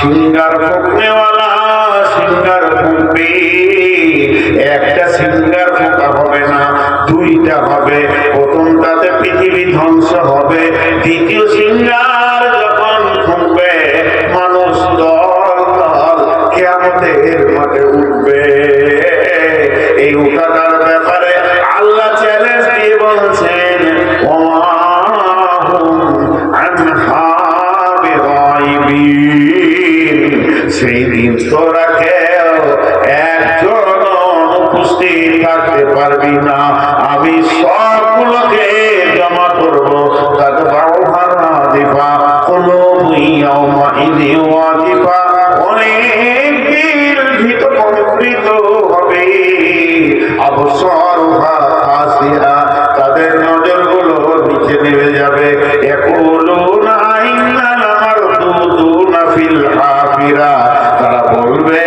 Singer ফুকনেওয়ালা singer ফুকবে, একটা singer ফোঁকা হবে না, দুইটা হবে। প্রথমটাতে পৃথিবী ধ্বংস হবে, দ্বিতীয় সিঙ্গার যখন ফুঁকবে মানুষ দল দল কিয়ামতের মাঠে উঠবে। এই উঠাটার ব্যাপারে আল্লাহ চ্যালেঞ্জ দিয়ে বলছেন, সেই দিন তোরা কেউ একজন উপস্থিত থাকতে পারবি না, আমি সবগুলোকে জমা করবো। অনেক ভীত কম্পিত হবে, অবসর তাদের নজর গুলো নিচে নেমে যাবে। তারা বলবে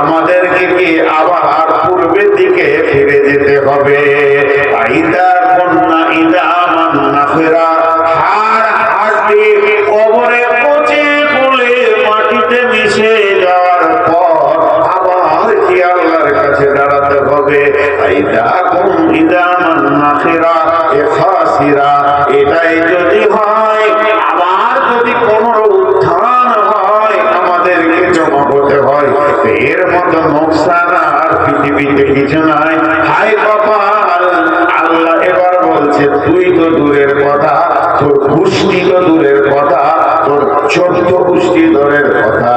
আমাদেরকে কি আবার পূর্বের দিকে ফিরে যেতে হবে। কবরে পচে গলে মাটিতে মিশে যাওয়ার পর আবার কি আল্লাহর কাছে দাঁড়াতে হবে। এটাই যদি হয়, আবার যদি পুনরুত্থান হয়, আমাদেরকে জমা হতে হয়, এর মতো নোকসান আর পৃথিবীতে কিছু নাই। হায় কপাল! আল্লাহ এবার বলছে, তুই তো দূরের কথা, তোর পুষ্টি তো দূরের কথা, তোর 14 পুষ্টি দূরের কথা।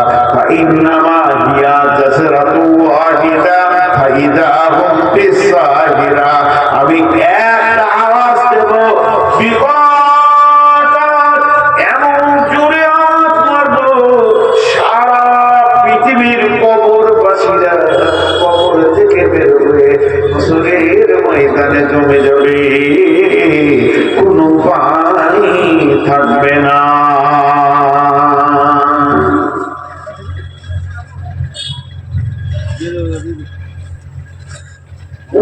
আমি একটা আওয়াজ দেব, এমন জোরে আওয়াজ মারবো, সারা পৃথিবীর কবরবাসীরা কবর থেকে বেরোবে, হাসরের ময়দানে জমে যাবে, কোনো পানি থাকবে না।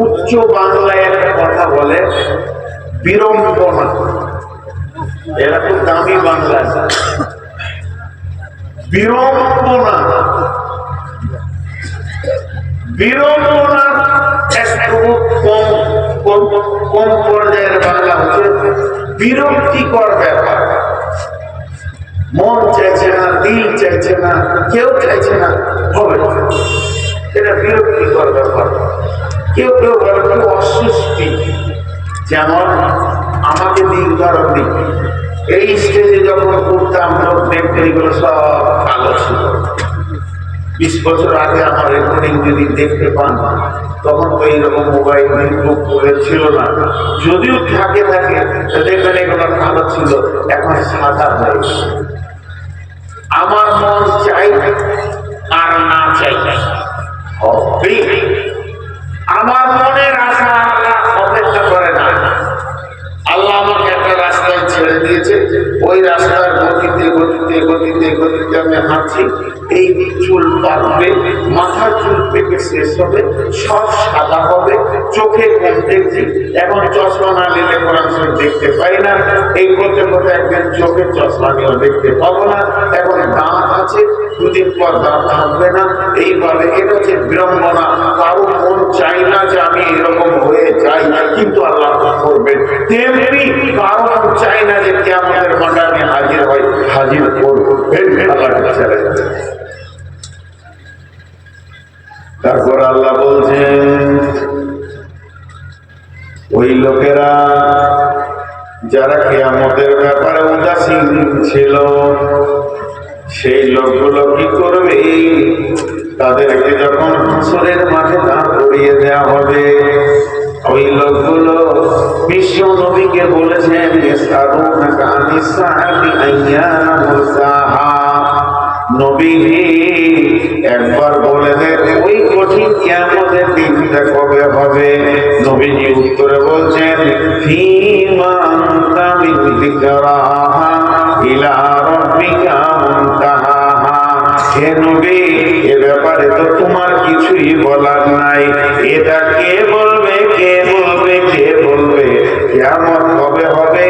উচ্চ বাংলায় একটা কথা বলে, বিড়ম্বনা। এরা খুব দামি বাংলা। বিড়ম্বনা, বিড়ম্বনা একটু কম পর্যায়ের বাংলা হচ্ছে বিরক্তিকর ব্যাপার। মন চাইছে না, দিল চাইছে না, কেউ চাইছে না, হবে না, এটা বিরক্তিকর ব্যাপার। কেউ কেউ বলে কেউ অস্বস্তি। যেমন আমাকে দিন উদাহরণ দিই, এই স্টেজে যখন করতাম লোক দেখতে এগুলো সব কালো ছিল। 20 বছর আগে আমার রেকর্ডিং যদি দেখতে পান, তখন তো এইরকম মোবাইল ছিল না, যদিও থাকে দেখবেন এগুলো কালো ছিল, এখন সাদা হয়েছে। আমার মন চাই আর না চাই হবে, আমার মনের আশা অপেক্ষা করে না। আল্লাহ আমাকে একটা রাস্তায় ছেড়ে দিয়েছে, ওই রাস্তার গতিতে গতিতে গতিতে গতিতে আমি হাঁটছি। এই চুল পাকবে, মাথার চুল পেকে শেষ হবে, সব সাদা হবে, চোখে কম দেখছি, এখন চশমা না নিলে কোরআন শরীফ দেখতে পাই না। এই করতে করতে একদিন চোখের চশমা নিয়েও দেখতে পাবো না। এখন দাঁত আছে, দুদিন পর দাঁত থাকবে না। এইভাবে এটা হচ্ছে বিড়ম্বনা। কারো মন চাই না যে আমি এরকম হয়ে যাই, কিন্তু আল্লাহ করবেন। তেমনি কারো মন চাই না যে কিয়ামতের মাঠে হাজির হয়, হাজির করবেন আল্লাহ ছেড়ে। তারপর আল্লাহ বলছেন, ওই লোকেরা যারা কিয়ামতের ব্যাপারে উদাসীন ছিল, সেই লোকগুলো কি করবে? তাদেরকে যখন হাসরের মাঠে দাঁড় করিয়ে দেওয়া হবে, ওই লোকগুলো বিশ্ব নবীকে বলেছেন, নবী একবার বলে দেন ওই কঠিন কিয়ামতের দিনটা কবে হবে? নবীজি উত্তরে বলছেন, ফীমা আনতা মিন যিকরাহা ইলা রাব্বিকা মুনতাহাহা। হে নবী, এ ব্যাপারে তো তোমার কিছুই বলার নাই। এটা কে বলবে, কে বলবে, কে বলবে? কিয়ামত কবে হবে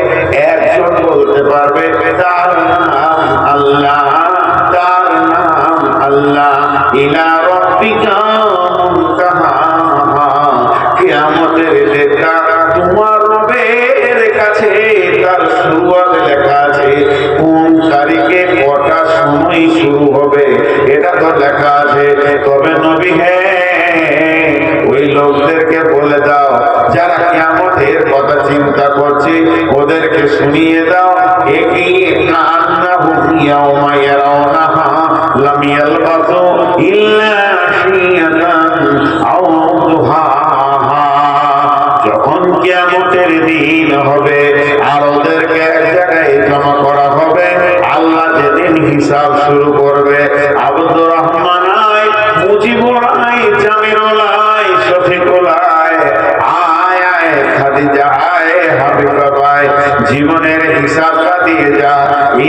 একজন বলতে পারবে, তার নাম আল্লাহ, তার নাম সময় শুরু হবে, এটা তো লেখা আছে। তবে নবী হে, ওই লোকদেরকে বলে দাও যারা কিয়ামতের কথা চিন্তা করছে, ওদেরকে শুনিয়ে দাও, এগিয়ে কান্নাহুম ইয়াউমা ইয়ারাউনাহা লাম ইয়ালবাসু ইল্লা আশিয়াতান আও দুহাহা। যখন কিয়ামতের দিন হবে আর ওদেরকে এক জায়গায় জমা করা হবে, আল্লাহ যেদিন হিসাব শুরু করবে, আব্দুর রহমান আয়, মুজিবুর আয়, জামিরুল আয়, শফিকুল আয়, আয় আয়, খাদিজা আয়, হাবিবা আয়, জীবনের হিসাবটা দিয়ে যা।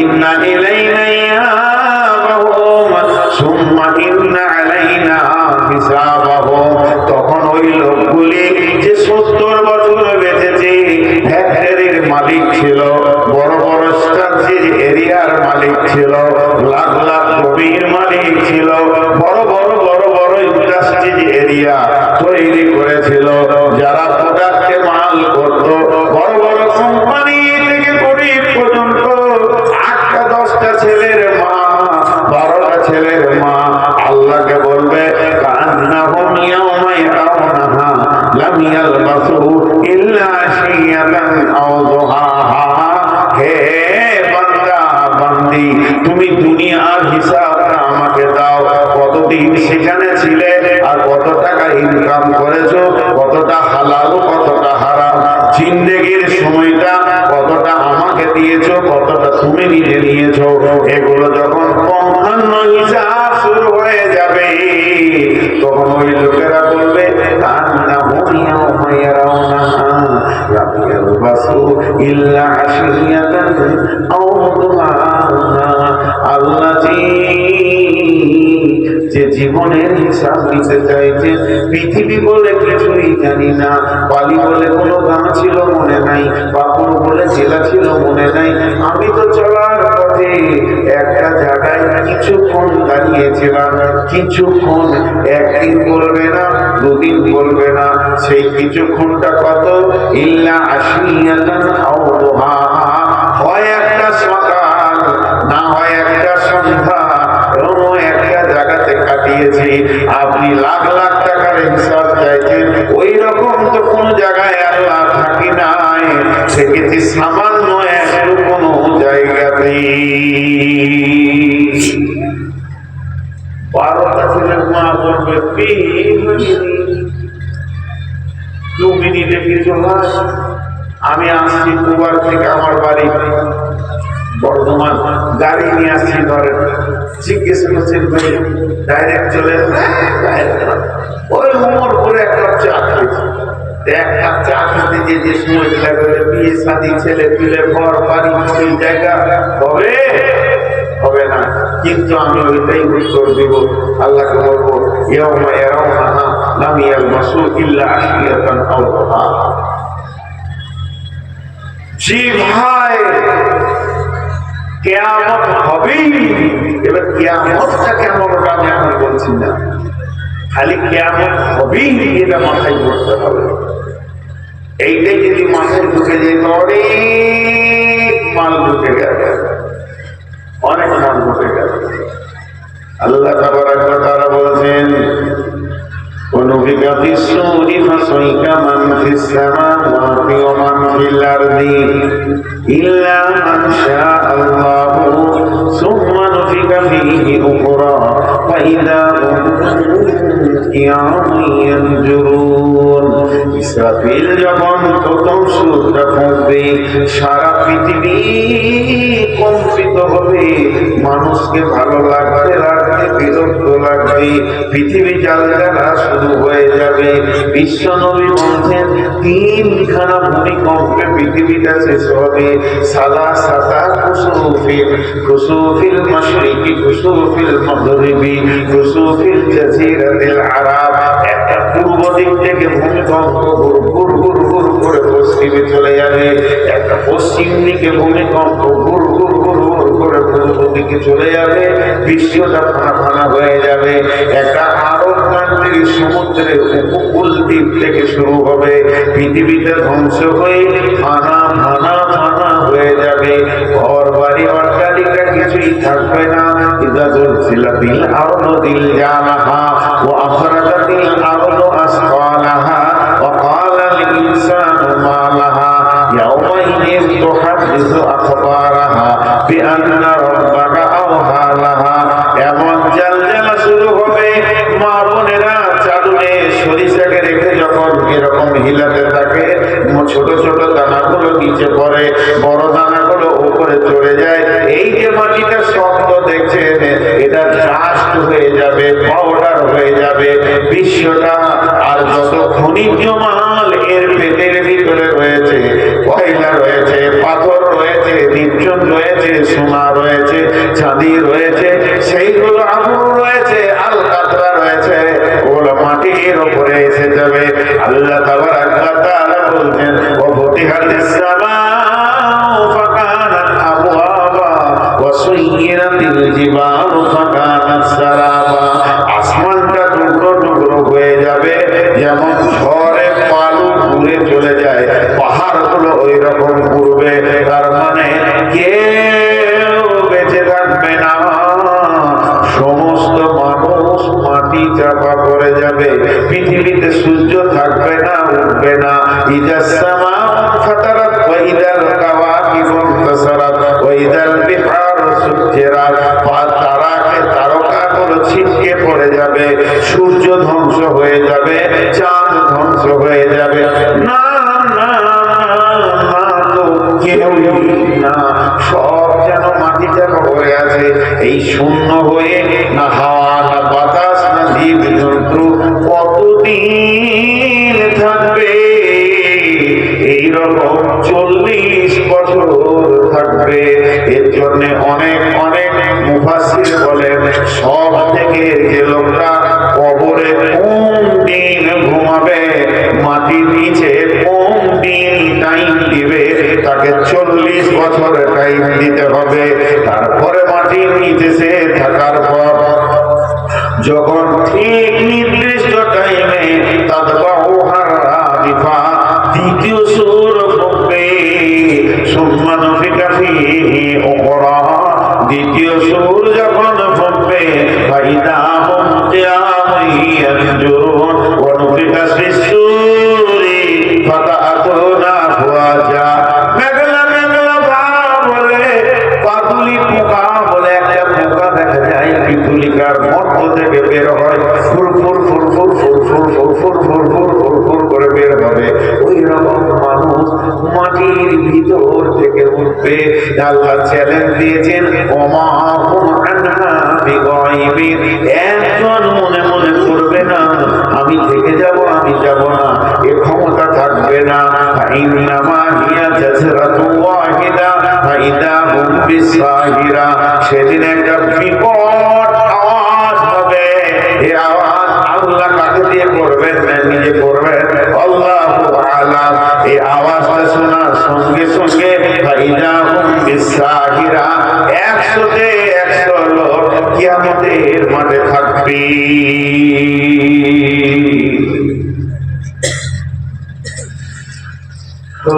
ইন্না ইলাইনা ইয়াবাহুম সুম্মা ইন্না আলাইনা হিসাবাহুম। তখন ওই লোকগুলি যে 70 বছর বেঁচেছে, ফ্যাক্টরির মালিক ছিল, বড় বড় স্ট্রাকচার এরিয়ার মালিক ছিল, লাখ লাখ জমির মালিক ছিল, বড় বড় ইন্ডাস্ট্রিজ এরিয়া তৈরি করেছিল, যারা প্রোডাক্টে মাল করত, বড় বড় কোম্পানি থেকে গরিব পর্যন্ত, 8টা 10টা ছেলের মা, 12টা ছেলের মা আল্লাহকে বলবে কান্নাহুম ইয়াউমা ইয়ারাউনাহা লাম ইয়ালবাসু ইল্লা আশিয়াতান আও দুহাহা। হে বান্দা বান্দি, তুমি দুনিয়ার হিসাবটা আমাকে দাও, কতদিন সেখানে ছিলে আর কত টাকা ইনকাম করেছো, কতটা হালাল কতটা হারাম, জিন্দেগির সময়টা কতটা আমাকে দিয়েছো, কতটা তুমি নিজে নিয়েছো, এগুলো যখন পঙ্খান্ন হিসাব শুরু হয়ে যাবে, তখন ওই লোকেরা বলবে কান্নাহুম ইয়াউমা ইয়ারাউনাহা লাম ইয়ালবাসু ইল্লা আশিয়াতান আও দুহাহা। আল্লাহ যে জীবনের হিসাব নিতে চাইছে, পৃথিবী বলে কিছুই জানি না, পালি বলে কোনো গাঁ ছিল মনে নাই, পাকুর বলে জেলা ছিল মনে নাই, আমি তো চলার পথে একটা জায়গায় কিছুক্ষণ দাঁড়িয়েছিলাম, কিছুক্ষণ, একদিন বলবে না, দুদিন বলবে না, সেই কিছুক্ষণটা কত? ইল্লা আশিয়াতান আও দুহাহা। হয় একটা সকাল, না হয় একটা সন্ধ্যা, একটা জায়গাতে কাটিয়েছি। আপনি লাখ লাখ টাকার হিসাব চাইছেন, ওই রকম তো কোন জায়গায় আল্লাহ থাকি নাই, সেক্ষেত্রে সামান্য একটু কোন জায়গাতে 12টা ছেলের মা বলবে 2 মিনিটে কিছু হয়, আমি আসছি কুবার থেকে আমার বাড়ি বর্ধমান, গাড়ি নিয়ে আসছি, ধরেন জিজ্ঞেস করছেন ভাই ডাইরেক্ট চলে ওই উমরপুরে এক কাপ চা খেয়েছি। এক কাপ চা খেতে যে সময় লাগবে, বিয়ে শাদী, ছেলে পিলে, ঘর বাড়ি, ওই জায়গা হবে হবে না, কিন্তু আমি ওইটাই উত্তর দিব। আল্লাহকে বলবো ইয়াউমা ইয়ারাউনাহা লাম ইয়ালবাসু ইল্লা আশিয়াতান আও দুহাহা। জি ভাই, কিয়ামত হবেই। এবার কিয়ামতটা কেমন ওটা আমি এখন বলছি না, খালি কিয়ামত হবেই এটা মাথায় করতে হবে। এইটাই যদি মাথায় ঢুকে যেত, অনেক মাল ঢুকে গেছে, অনেক মাল ঢুকে গেছে। আল্লাহ তাবারাক ওয়া তাআলা বলছেন ونفخ في الصور فصعق من في السماوات ومن في الأرض إلا من شاء الله ثم نفخ فيه أخرى فإذا هم قيام ينظرون। ইসরাফিল যখন প্রথম সুরটা ফুঁকবে, সারা পৃথিবী কম্পিত হবে, মানুষকে ভালো লাগতে লাগতে বিরক্ত লাগবে, পৃথিবী জ্বালা শুরু হয়ে যাবে। বিশ্ব নবী বলছেন 3খানা ভূমিকম্পে পৃথিবীটা শেষ হবে। সালা সাতা খুসুফিল মাশরিকি খুসুফিল মাগরিবি খুসুফিল জাজিরাতিল আরব। একটা পূর্ব দিক থেকে ভূমিকম্প গুর গুর গুর গুর করে পশ্চিমে চলে যাবে, একটা পশ্চিম দিকে ভূমিকম্প গুর গুর গুর গুর করে পূর্ব দিকে চলে যাবে, বিশ্বটা ফানা ফানা হয়ে যাবে। একটা আরব কান্ট্রির সমুদ্রের উপকূল দ্বীপ থেকে শুরু হবে, পৃথিবীটা ধ্বংস হয়ে ফানা ফানা ফানা হয়ে যাবে। ঘর বাড়ি অট্টালিকা কিছুই থাকবে না। ইদা জুলজিলাতিল আরদু জিলজালাহা ওয়া আখরাজাতিল আরদু আসকালাহা ওয়া ক্বালাল ইনসানু মা লাহা ইয়াওমাইযিন তুহাদ্দিসু আখবারাহা বিআন্না রাব্বাকা আওহা লাহা। এমন জালজালা শুরু হবে, মা বোনেরা চাদরে সরিষাকে রেখে যখন এরকম হিলাতে থাকে, ছোট ছোট দানাগুলো নিচে পড়ে, বড় দানাগুলো উপরে চড়ে যায়। এই যে মাটিটা শক্ত দেখছেন, এটা ডাস্ট হয়ে যাবে, পাউডার হয়ে যাবে বিশ্বটা। আর যত খনিজ মাল এর পেটের ভিতরে রয়েছে, কয়লা রয়েছে, পাথর রয়েছে, নির্জন রয়েছে, সোনা রয়েছে, চাঁদি রয়েছে, সেইগুলো আগুন রয়েছে, আলকাতরা রয়েছে, ওগুলো মাটির উপরে এসে যাবে। আল্লাহ তাবারাক ওয়া তাআলা বলছেন, ওয়া ফুতিহাতিস সামাউ ফাকানাত আবওয়াবা ওয়া সুয়্য়িরাতিল জিবালু ফাকানাত সারাবা। আসমানটা টুকরো টুকরো হয়ে যাবে, যেমন ঝড়ে বালু উড়ে চলে যায়, পাহাড়গুলো ওই রকম ঘুরবে। তার মানে কেউ বেঁচে থাকবে না, সমস্ত মানুষ মাটি চাপা পড়ে যাবে। পৃথিবীতে সূর্য থাকবে না, উঠবে না। ইদাস সামাউ ফাতারাত ওয়া ইদাল কাওয়াকিবু ইনতাসারাত ওয়া ইদাল বিহারু সুজ্জিরাত। তারকাগুলো ছিটকে পড়ে যাবে, সূর্য ধ্বংস হয়ে যাবে, চাঁদ ধ্বংস হয়ে যাবে। না না না, তো কেউ না, সব যেন মাটি চাপা হয়ে আছে। এই শূন্য হয়ে না হাওয়া, না বাতাস, না জীব জন্তু কতদিন থাকবে? এইরকম 40 বছর থাকবে। এর জন্য অনেক অনেক মুফাসসির বলেন, সব থেকে যে লোকটা কবরে কোন দিন ঘুমাবে, মাটির নিচে কোন দিন টাইম দিবে, তাকে 40 বছর টাইম দিতে হবে। তারপরে মাটির নিচে সে থাকার পর যখন ঠিক নির্দিষ্ট টাইমে দ্বিতীয় সুর ফুঁকবে, সুম্মা নুফিখা ফীহি উখরা, দ্বিতীয় সুর যখন ফুঁকবে, ফাইদা হুম কিয়ামুন ইয়ানজুরুন ওয়া নুফিখা ফিস-সূরি ফাতা'তুনা আফওয়াজা। মেঘলা মেঘলা ভাব বলে, পাতুলি পোকা বলে একটা পোকা দেখা যায় পিতুলিকার মধ্য থেকে বের হয়, ফুরফুর ফুরফুর ফুরফুর ফুরফুর ফুরফুর ফুরফুর করে বের হবে। ওই রকম মানুষ মাটির ভিতর থেকে উঠবে। আল্লাহ চ্যালেঞ্জ দিয়েছেন, ওমা হুম আনহা বিগাইবিন। একজন মনে মনে করবে না আমি থেকে যাব, আমি যাব না, এ ক্ষমতা থাকবে না। ইন্নামা হিয়া জাজরাতু ওয়াহিদা ফাইদা হুম বিসাহিরা। সেদিন একটা বিকট আওয়াজ হবে। এই আওয়াজ আল্লাহ কাকে দিয়ে করবেন না নিজে করবেন, আল্লাহু আ'লাম। এই আওয়াজটা শোনার সঙ্গে সঙ্গে ফাইদা হুম বিসাহিরা, 100-তে 100 লোক কিয়ামতের মাঠে থাকবে। তো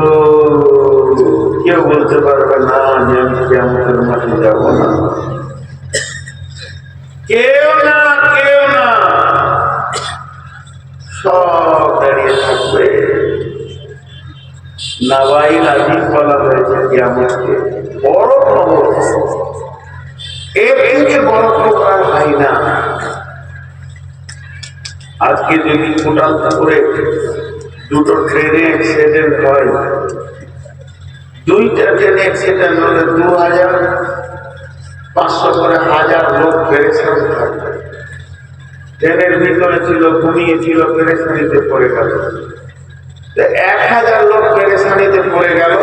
কেউ বলতে পারবে না যে আমি কিয়ামতের মাঠে যাব না, কেউ না, কেউ না, সব দাঁড়িয়ে থাকবে। নাবাইল আজিজ বলা হয়েছে কিয়ামতকে বড় খবর, এর থেকে বড় প্রোগ্রাম হয় না। আজকে যদি টোটাল করে দুটো ট্রেনে অ্যাক্সিডেন্ট হয়, দুইটা ট্রেনে অ্যাক্সিডেন্ট হলে 2500 করে 1000 লোক পেরেশান থাকবে। ট্রেনের ভিতরে ছিল, ঘুমিয়েছিল, পেরেশানিতে পড়ে গেল। 1000 লোক পেরেশানিতে পড়ে গেল,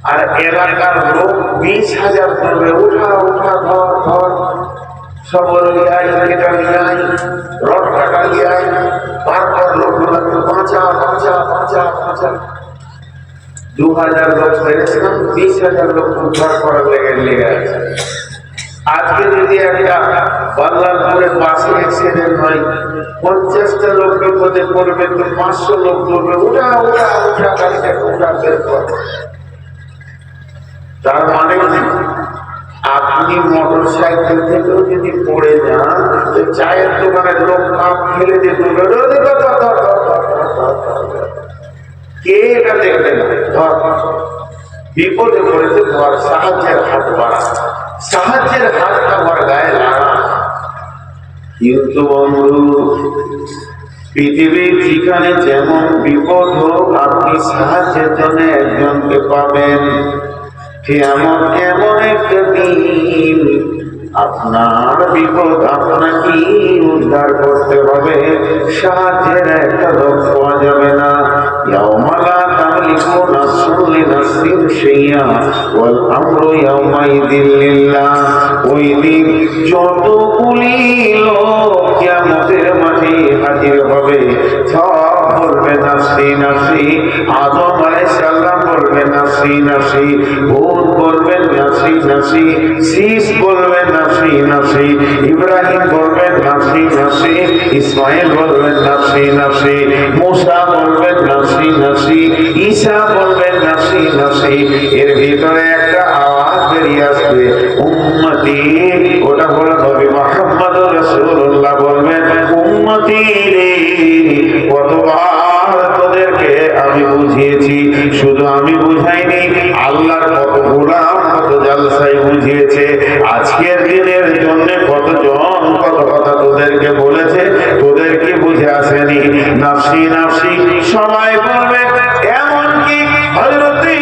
আর এলাকার লোক 20,000 করবে, উঠা উঠা ধর ধর, সবর লিয়াই, কেটা লিয়াই, রড কাটা লিয়াই, তারপর লোকগুলোকে বাঁচা বাঁচা বাঁচা বাঁচা। 2000 লোক ছেড়েছিলাম, 20,000 লোক উদ্ধার করার লেগে আছে। আজকে যদি একটা বাল্লালপুরে বাসে অ্যাক্সিডেন্ট হয়, 50টা লোক বিপদে পড়বে, তো 500 লোক বলবে ওটা ওটা ওটা গাড়িটাকে ওটা বের কর। তার মানে আপনি মোটর সাইকেল থেকেও যদি পড়ে যান, তো চায়ের দোকানের লোক কাপ ফেলে দিয়ে বলবে কে এটা দেখবে না, ধর বিপদে পড়েছে, ধর সাহায্যের হাত বাড়া, সাহায্যের হাতটা আমার গায়ে লাগা। কিন্তু বন্ধু, পৃথিবীর যেখানে যেমন বিপদ হোক, আপনি সাহায্যের জন্য একজনকে পাবেন। এমন এমন একটা দিন, আপনার বিপদ আপনাকে উদ্ধার করতে হবে, সাহায্যের একটা লোক পাওয়া যাবে না। ইয়াউমা লা তামলিকু নাফসুন লিনাফসিন শাইআ ওয়াল আমরু ইয়াউমাইযিন লিল্লাহ। ওই দিন যতগুলি লোক কিয়ামতের মাঠে হাজির হবে, সব বলবে নাফসি নাফসি। আদম আলাইহিস সালাম বলবেন নাফসি নাফসি, হুদ বলবেন নাফসি নাফসি, শীস বলবেন নাফসি নাফসি, ইব্রাহিম বলবেন নাফসি নাফসি, ইসমাইল বলবেন নাফসি নাফসি, মুসা বলবেন নাফসি নাফসি, ঈসা বলবেন নাফসি নাফসি। এর ভিতরে একটা আওয়াজ বেরিয়ে আসবে, উম্মতি। ওটা হলো নবী মুহাম্মদ রাসূলুল্লাহ বলবেন, উম্মতি রে, কতবার তোদেরকে আমি বুঝিয়েছি, শুধু আমি বুঝাইনি, আল্লাহর কত গোলাম কত জালসায় বুঝিয়েছে। আজকের দিনের জন্য কতজন কত কথা তোদেরকে বলেছে, তোদেরকে বুঝে আসেনি। নাফসি নাফসি সবাই বলবে। এমনকি হযরতে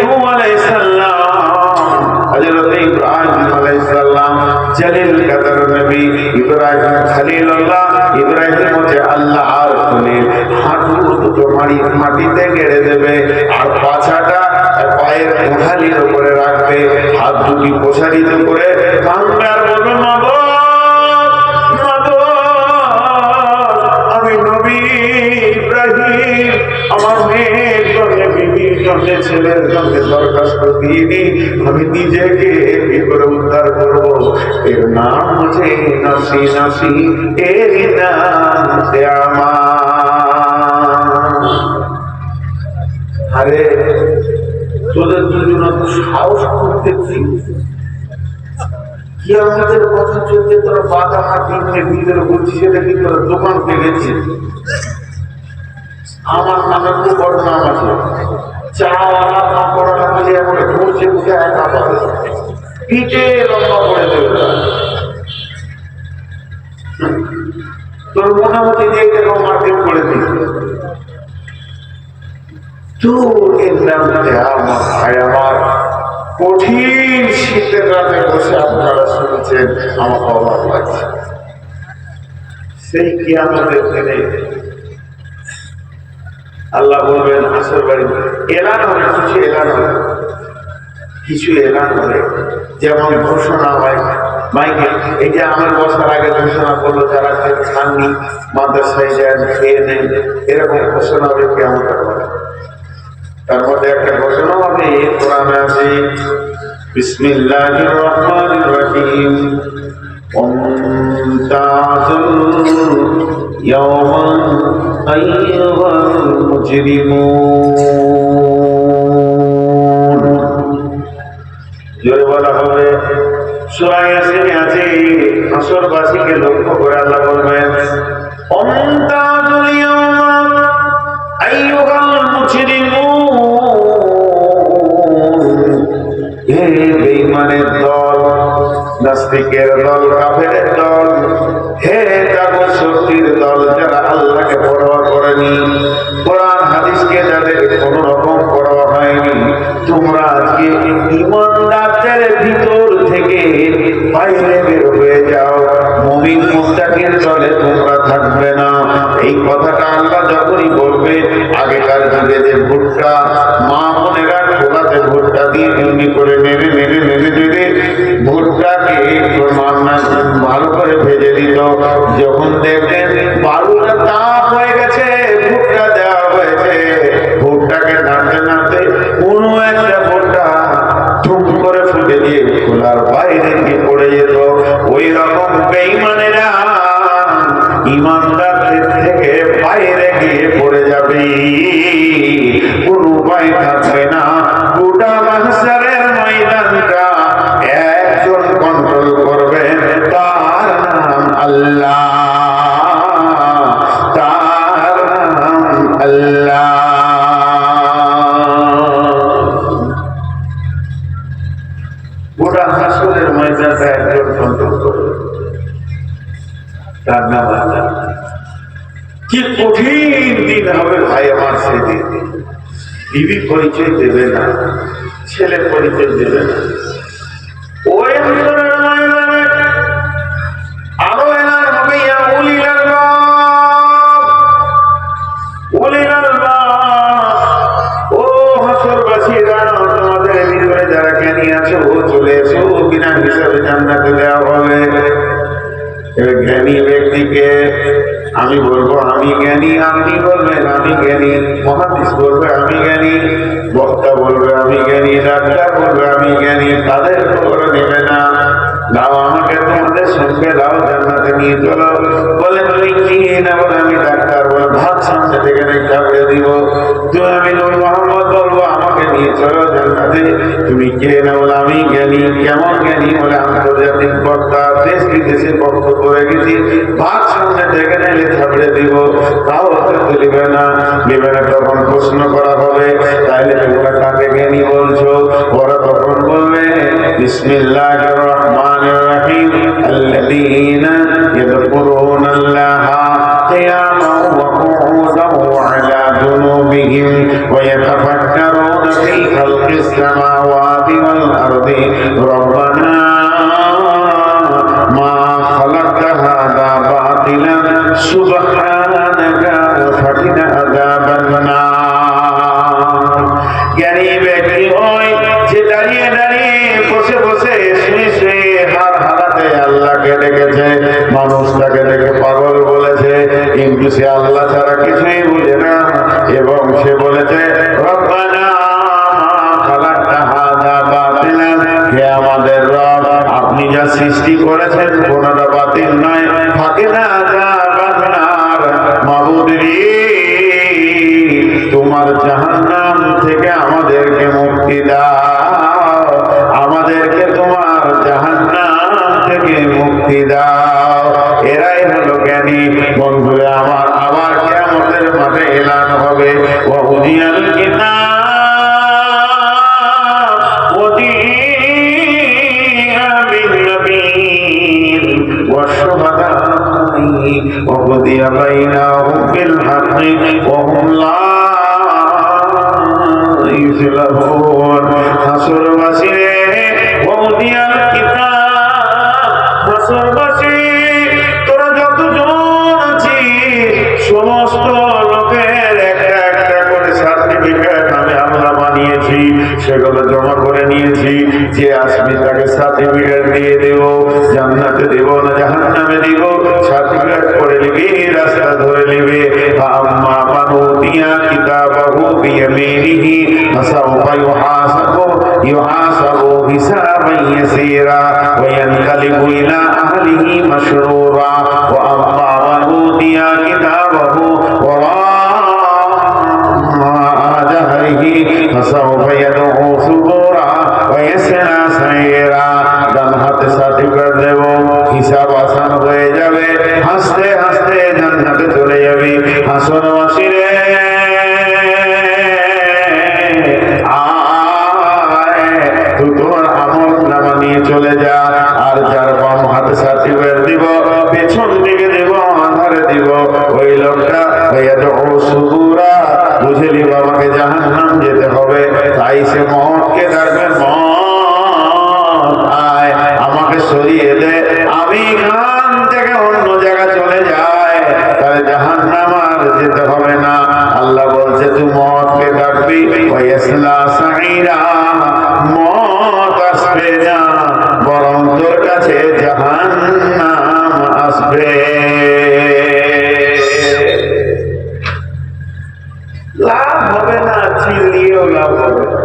নূহ আলাইহিস সালাম, হযরতে ইব্রাহিম আলাইহিস সালাম, জলিল কদর নবী ইব্রাহিম খলিলুল্লাহ, ইব্রাহিম হচ্ছে আল্লাহ আর তুমি হাঁটু দুটো মাটিতে গেড়ে দেবে, আর পাছাটা পায়ের কোঠালির উপরে রাখবে, হাত দুটি প্রসারিত করে কাঁদবে আর বলবে, মাগো মাগো, আমি নবী ইব্রাহিম আমার মেয়ের জন্য, বিবির জন্য, ছেলের জন্য দরখাস্ত দিইনি, আমি নিজেকে কি করে উদ্ধার করবো। এর নাম হচ্ছে নাফসি নাফসি, এর নাম আরে তোদের দুজন সাহস করতে কি আমাদের কথা চলতে তোরা বাধা হাতিয়ে ভিতরে বলছিস, সেটা কি তোরা দোকান পেয়ে গেছিস। আমার নামে খুব বড় নাম আছে, চাওয়ালা না পড়া না বলে এমন ঘুরছে বুঝে একা পাবে, পিঠে লম্বা করে দেবে। তোর মনে হচ্ছে যে এরকম মার্কেট করে দিচ্ছে। আমার কঠিন শীতের রাতে বসে আপনারা শুনছেন, আমার অবাক লাগছে। সেই কিয়ামতের দিনে আল্লাহ বলবেন, হাসর বাড়ি এলান হবে, কিছু এলান হবে, কিছু এলান হবে, যেমন ঘোষণা হয় মাইকে। এই যে আমার বসার আগে ঘোষণা করলো, যারা খাননি মাদ্রাসায় যান, খেয়ে নেন, এরকম ঘোষণা হবে কিয়ামতের পরে। তার মধ্যে একটা ঘোষণা হবে, কোরআনে আছে, বিসমিল্লাহির রহমানির রহিম, ওয়ামতাযুল ইয়াওমা আইয়ুহাল মুজরিমুন। জোরে বলা হবে। সূরা ইয়াসিনে আছে, হাসরবাসীকে লক্ষ্য করে আল্লাহ বলবেন, ওয়ামতাযুল ইয়াওমা আইয়ুহাল মুজরিমুন। হে বেঈমানের দল, নাস্তিকের দল, কাফেরের দল, হে তাগুত শক্তির দল, যারা আল্লাহকে পরোয়া করেনি, কোরআন হাদিসকে যাদের কোনো রকম পরোয়া হয়নি, তোমরা আজকে ঈমানদারদের ভিতর থেকে বাইরে বের হয়ে যাও, মুমিন মুত্তাকির দলে তোমরা থাকবে না। এই কথাটা আল্লাহ যখনই বলবে, আগেকার যুগে যে ভুট্টা মা বোনেরা খোলাতে ভুট্টা দিয়ে এমনি করে নেড়ে নেড়ে নেড়ে নেড়ে ভুট্টাকে ভালো করে ভেজে দিত। যখন দেখতেন বালুটা তাপ হয়ে গেছে, ভুট্টা দেওয়া হয়েছে, ময়দানটা একজন কন্ট্রোল করবে, তার নাম আল্লাহ। কি কঠিন দিন হবে ভাই আমার সেদিন। বিবি পরিচয় দেবে না, ছেলে পরিচয় দেবে না। ওই অন্তরের ময়দানে আরো এলান হবে ইয়া উলিল আলবাব, উলিল আলবাব। ও হাসরবাসীরা, তোমাদের ভিতরে যারা জ্ঞানী আছো চলে এসো, বিনা হিসাবে জান্নাতে দেওয়া হবে। জ্ঞানী ব্যক্তিকে আমি বলবো আমি জ্ঞানী, আপনি বলবেন আমি জ্ঞানী, মুহাদ্দিস বলবে আমি জ্ঞানী, বক্তা বলবে আমি জ্ঞানী, ডাক্তার বলবে আমি জ্ঞানী। তাদের খবর নেবে না। দাও আমাকে তোমাদের সঙ্গে দাও, জান্নাতে নিয়ে চলো। বলে তুমি কি না? বলে আমি ডাক্তার। বলে ভাত সামনে থেকে খাবে দিব। তুমি আমি নবী মুহাম্মদ বলবো আমাকে নিয়ে চলো জান্নাতে। তুমি কে? না বলে আমি জ্ঞানী। কেমন জ্ঞানী? বলে আন্তর্জাতিক বক্তা, দেশ বিদেশে বক্তব্য করে গেছি। ভাত সামনে থেকে নিলে থাপড়ে দিব, তাও লিবে না। লিবে না, তখন প্রশ্ন করা হবে তাইলে তোমরা কাকে জ্ঞানী বলছো? ওরা তখন বলবে বিসমিল্লাহির রহমানির রহিম, আল্লাযীনা ইয়াযকুরুনাল্লাহা কিয়ামান ওয়া qu'udan ওয়া আলা জুনুবিহিম ওয়া ইয়াতাফাক্কারুনা ফি খালকিস সামাওয়াতি ওয়াল আরদি রব্বানা মা খালাকতা হাযা বাতিলান সুবহানাকা ফাকিনা আযাবান নার। জ্ঞানী ব্যক্তি ওই যে দাঁড়িয়ে দাঁড়িয়ে বসে বসে শুয়ে শুয়ে হার হারাতে আল্লাহকে ডেকেছে। মানুষ তাকে দেখে পাগল বলেছে, কিন্তু সে আল্লাহ ছাড়া কিছুই বুঝে না। এবং সে বলেছে রব্বানা মা খালাকতা হাযা বাতিলান, হে আমাদের রব, আপনি যা সৃষ্টি করেছেন কোনটা বাতিল নয়। ফাকিনা আযাবান নার, মাবুদ রে তোমার জাহান্নাম থেকে আমাদেরকে মুক্তি দাও, আমাদেরকে তোমার জাহান্নাম থেকে মুক্তি দাও। এরাই হলো জ্ঞানী। বন্ধুরা আমার, আবার কিয়ামতের মাঠে এলান হবে ওয়া উদিয়াল কিতাব ওয়াদিয়া বিন নবিয়্যিন ওয়াশ শুহাদা'i ওয়া কুদিয়া বাইনাহুম বিল হাক্কি ওয়া হুম লা ইউযলামুন। হাসরবাসী রে, ওয়া উদিয়াল কিতাব, হাসরবাসী তোরা যতজন আছিস সমস্ত লোকের একটা একটা করে সার্টিফিকেট আমি আল্লাহ বানিয়েছি, সেগুলো জমা করে নিয়েছি। যে আসবি তাকে সার্টিফিকেট দিয়ে দেব, জান্নাতে দেব না জাহান্নামে দিব, সার্টিফিকেট করে নিবি, রাস্তা ধরে নিবি। আম্মা মান উতিয়া কিতাবাহু বিয়ামিনিহি ফাসাউফা ইউহাসাবু হিসাবান ইয়াসীরা ওয়া ইয়ানকালিবু ইলা আহলিহি মাসরুরা। ওয়া আম্মা মান উতিয়া কিতাবাহু ওয়ারা'a যাহরিহি ফাসাউফা ইয়াদউ সুবুরা ওয়া ইয়াসলা সাইরা। ডান হাতে সার্টিফিকেট দেব, হিসাব আসান হয়ে যাবে, হাসতে হাসতে জান্নাতে চলে যাবি। হাসরবাসী রে তুই তোমার আমল নামা নিয়ে চলে যা। আর যার বাম হাতে সার্টিফিকেট দিব, পেছন দিকে দিব, আধারে দিব, ওই লোকটা সুবুরা বুঝে নিব আমাকে জাহান্নাম যেতে হবে। তাই সে মহৎকে ডাকবে, মহৎ আয় আমাকে সরিয়ে দে, আমি এখান থেকে অন্য জায়গা চলে যাই, তাহলে জাহান্নাম আর যেতে হবে না। আল্লাহ বলছে তুই মহৎকে ডাকবি, ওয়াইসলা সাইরা, মত আসবে না, বরং তোর কাছে জাহান্নাম আসবে। লাভ হবে না, চিল্লিয়েও লাভ হবে না,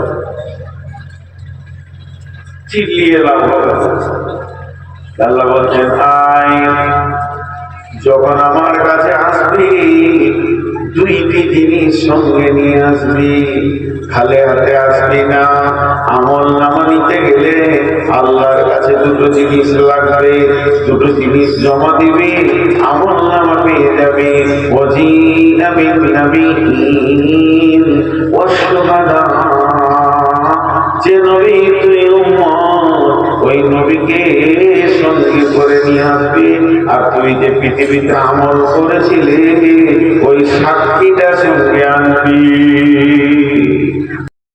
চিল্লিয়ে লাভ হবে না। আল্লাহ বলছেন আয়, যখন আমার কাছে আসবি দুইটি জিনিস সঙ্গে নিয়ে আসবি, খালি হাতে আসবি না। আমল নামা নিতে গেলে আল্লাহর কাছে দুটো জিনিস লাগবে, দুটো জিনিস জমা দিবি, আমল নামা পেয়ে যাবি। ওয়াজিআ বিন নাবিয়্যিন ওয়াশ শুহাদা, যে নবী তুই উম্মত, ওই নবী নবীকে সঙ্গে করে নিয়ে আসবে, আর তুই যে পৃথিবীতে আমল করেছিলে ওই সাক্ষীটা সঙ্গে আনবি।